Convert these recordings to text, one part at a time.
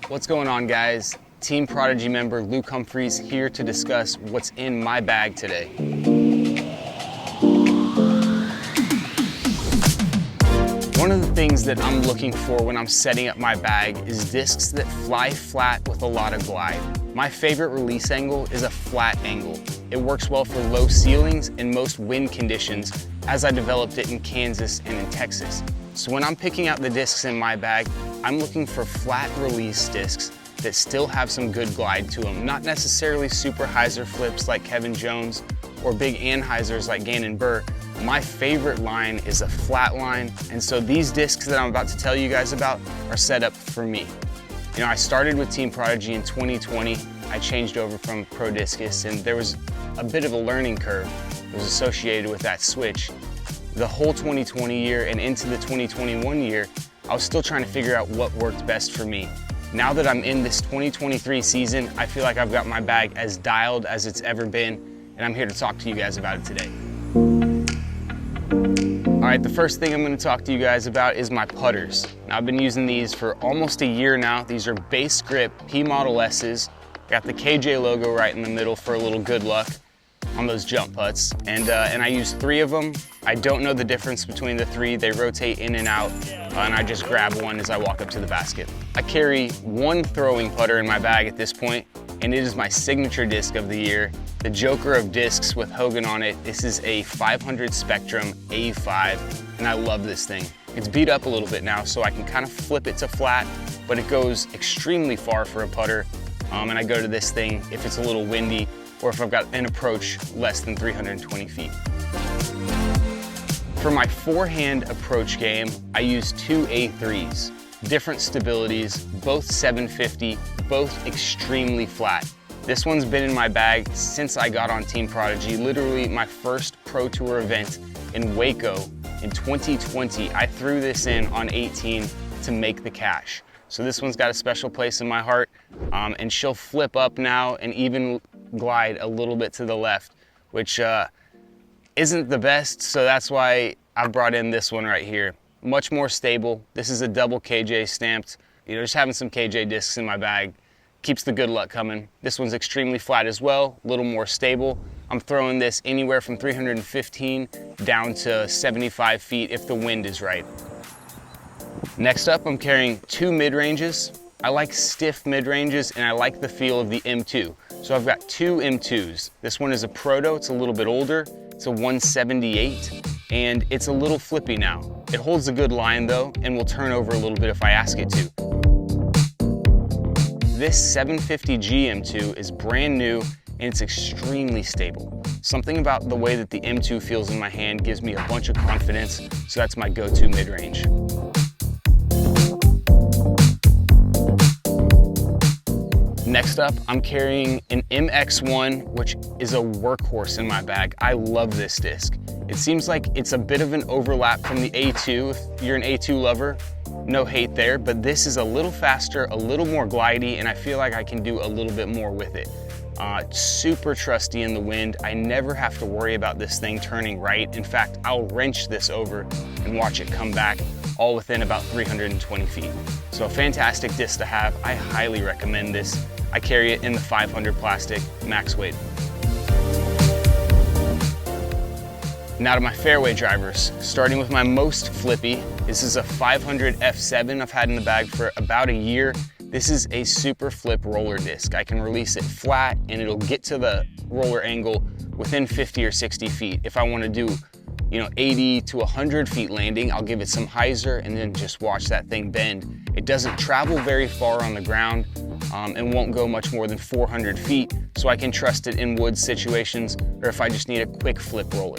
What's going on, guys? Team Prodigy member Luke Humphries here to discuss what's in my bag today. One of the things that I'm looking for when I'm setting up my bag is discs that fly flat with a lot of glide. My favorite release angle is a flat angle. It works well for low ceilings and most wind conditions, as I developed it in Kansas and in Texas. So when I'm picking out the discs in my bag, I'm looking for flat release discs that still have some good glide to them. Not necessarily super hyzer-flips like Kevin Jones or big anhyzers like Gannon Buhr. My favorite line is a flat line, and so these discs that I'm about to tell you guys about are set up for me. You know, I started with Team Prodigy in 2020. I changed over from Pro Discus, and there was a bit of a learning curve that was associated with that switch. The whole 2020 year and into the 2021 year, I was still trying to figure out what worked best for me. Now that I'm in this 2023 season, I feel like I've got my bag as dialed as it's ever been, and I'm here to talk to you guys about it today. All right, the first thing I'm going to talk to you guys about is my putters. Now, I've been using these for almost a year now. These are base grip P Model S's. Got the KJ logo right in the middle for a little good luck on those jump putts. And I use 3 of them. I don't know the difference between the 3. They rotate in and out, and I just grab one as I walk up to the basket. I carry 1 throwing putter in my bag at this point, and it is my signature disc of the year, the Joker of discs with Hogan on it. This is a 500 Spectrum A5, and I love this thing. It's beat up a little bit now, so I can kind of flip it to flat, but it goes extremely far for a putter, and I go to this thing if it's a little windy or if I've got an approach less than 320 feet. For my forehand approach game, I use 2 A3s, different stabilities, both 750, both extremely flat. This one's been in my bag since I got on Team Prodigy. Literally my first Pro Tour event in Waco in 2020, I threw this in on 18 to make the cash. So this one's got a special place in my heart, and she'll flip up now and even glide a little bit to the left, which isn't the best, so that's why I've brought in this one right here. Much more stable. This is a double KJ stamped. You know, just having some KJ discs in my bag keeps the good luck coming. This one's extremely flat as well, a little more stable. I'm throwing this anywhere from 315 down to 75 feet if the wind is right. Next up, I'm carrying 2 mid-ranges. I like stiff mid-ranges, and I like the feel of the M2. So I've got 2 M2s. This one is a Proto, it's a little bit older. It's a 178, and it's a little flippy now. It holds a good line though, and will turn over a little bit if I ask it to. This 750G M2 is brand new, and it's extremely stable. Something about the way that the M2 feels in my hand gives me a bunch of confidence, so that's my go-to mid-range. Next up, I'm carrying an MX1, which is a workhorse in my bag. I love this disc. It seems like it's a bit of an overlap from the A2. If you're an A2 lover, no hate there, but this is a little faster, a little more glidey, and I feel like I can do a little bit more with it. Super trusty in the wind. I never have to worry about this thing turning right. In fact, I'll wrench this over and watch it come back all within about 320 feet. So a fantastic disc to have. I highly recommend this. I carry it in the 500 plastic max weight. Now to my fairway drivers, starting with my most flippy. This is a 500 F7 I've had in the bag for about a year. This is a super flip roller disc. I can release it flat and it'll get to the roller angle within 50 or 60 feet. If I want to do, 80 to 100 feet landing, I'll give it some hyzer and then just watch that thing bend. It doesn't travel very far on the ground and won't go much more than 400 feet, so I can trust it in woods situations or if I just need a quick flip roller.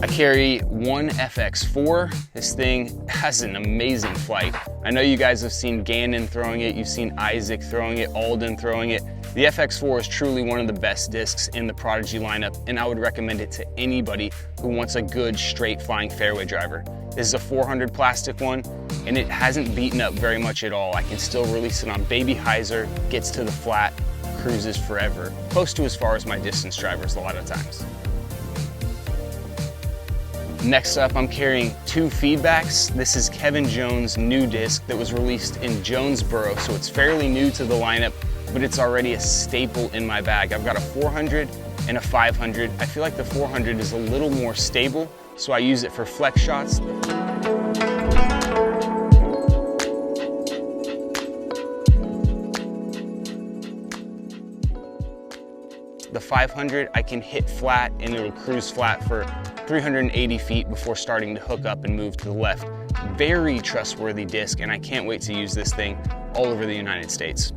I carry one FX4. This thing has an amazing flight. I know you guys have seen Gannon throwing it, you've seen Isaac throwing it, Alden throwing it. The FX4 is truly one of the best discs in the Prodigy lineup, and I would recommend it to anybody who wants a good straight flying fairway driver. This is a 400 plastic one, and it hasn't beaten up very much at all. I can still release it on baby hyzer, gets to the flat, cruises forever, close to as far as my distance drivers a lot of times. Next up, I'm carrying 2 feedbacks. This is Kevin Jones' new disc that was released in Jonesboro, so it's fairly new to the lineup, but it's already a staple in my bag. I've got a 400 and a 500. I feel like the 400 is a little more stable, so I use it for flex shots. The 500, I can hit flat and it'll cruise flat for 380 feet before starting to hook up and move to the left. Very trustworthy disc, and I can't wait to use this thing all over the United States.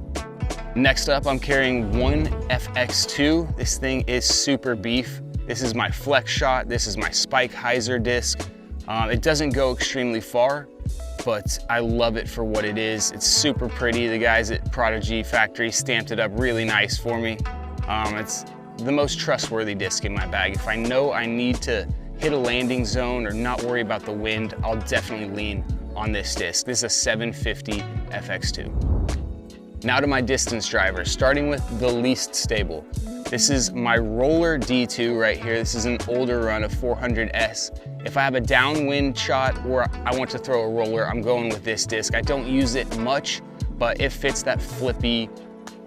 Next up, I'm carrying one FX2. This thing is super beef. This is my flex shot. This is my spike hyzer disc. It doesn't go extremely far, but I love it for what it is. It's super pretty. The guys at Prodigy Factory stamped it up really nice for me. It's the most trustworthy disc in my bag. If I know I need to hit a landing zone or not worry about the wind, I'll definitely lean on this disc. This is a 750 FX2. Now to my distance drivers, starting with the least stable. This is my roller D2 right here. This is an older run of 400S. If I have a downwind shot or I want to throw a roller, I'm going with this disc. I don't use it much, but it fits that flippy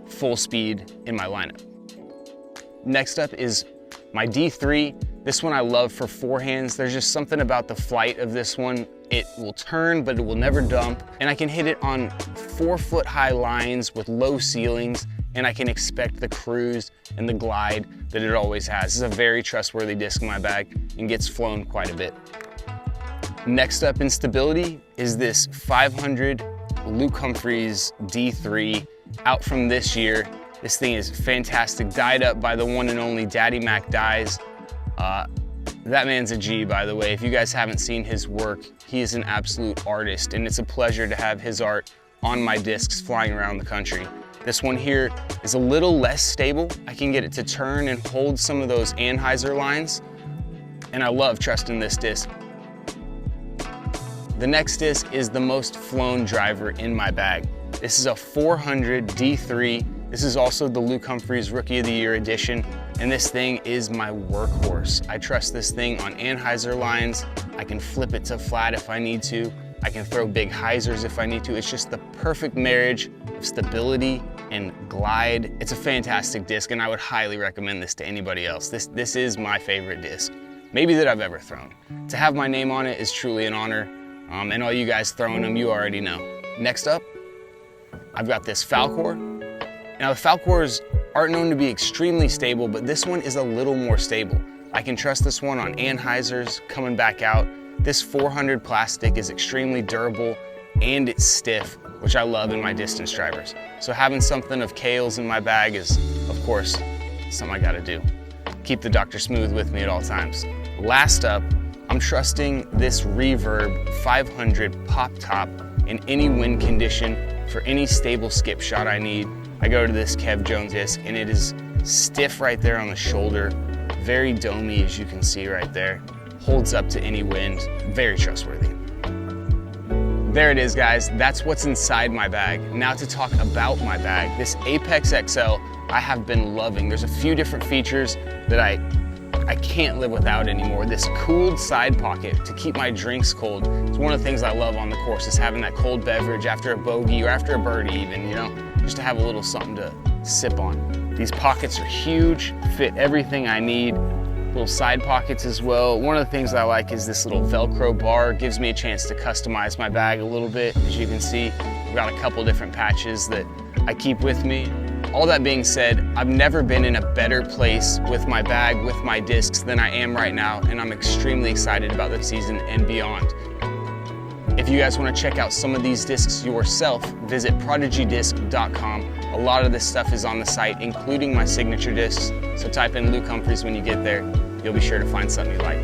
full speed in my lineup. Next up is my D3. This one I love for forehands. There's just something about the flight of this one. It will turn, but it will never dump. And I can hit it on 4-foot high lines with low ceilings, and I can expect the cruise and the glide that it always has. This is a very trustworthy disc in my bag and gets flown quite a bit. Next up in stability is this 500 Luke Humphries D3 out from this year. This thing is fantastic, dyed up by the one and only Daddy Mac Dyes. That man's a G, by the way. If you guys haven't seen his work, he is an absolute artist, and it's a pleasure to have his art on my discs flying around the country. This one here is a little less stable. I can get it to turn and hold some of those anhyzer lines, and I love trusting this disc. The next disc is the most flown driver in my bag. This is a 400 D3. This is also the Luke Humphries Rookie of the Year edition, and this thing is my workhorse. I trust this thing on anhyzer lines. I can flip it to flat if I need to. I can throw big hyzers if I need to. It's just the perfect marriage of stability and glide. It's a fantastic disc, and I would highly recommend this to anybody else. This is my favorite disc, maybe that I've ever thrown. To have my name on it is truly an honor, and all you guys throwing them, you already know. Next up, I've got this Falcor. Now the Falcors aren't known to be extremely stable, but this one is a little more stable. I can trust this one on anhyzers coming back out. This 400 plastic is extremely durable and it's stiff, which I love in my distance drivers. So having something of Kale's in my bag is, of course, something I gotta do. Keep the Dr. Smooth with me at all times. Last up, I'm trusting this Reverb 500 pop top in any wind condition for any stable skip shot I need. I go to this Kev Jones disc, and it is stiff right there on the shoulder, very domey as you can see right there, holds up to any wind, very trustworthy. There it is, guys. That's what's inside my bag. Now to talk about my bag. This Apex XL I have been loving. There's a few different features that I can't live without anymore. This cooled side pocket to keep my drinks cold. It's one of the things I love on the course, is having that cold beverage after a bogey or after a birdie even, you know, just to have a little something to sip on. These pockets are huge, fit everything I need. Little side pockets as well. One of the things I like is this little Velcro bar. It gives me a chance to customize my bag a little bit. As you can see, I've got a couple different patches that I keep with me. All that being said, I've never been in a better place with my bag, with my discs than I am right now, and I'm extremely excited about the season and beyond. If you guys want to check out some of these discs yourself, visit prodigydisc.com. A lot of this stuff is on the site, including my signature discs, so type in Luke Humphries when you get there. You'll be sure to find something you like.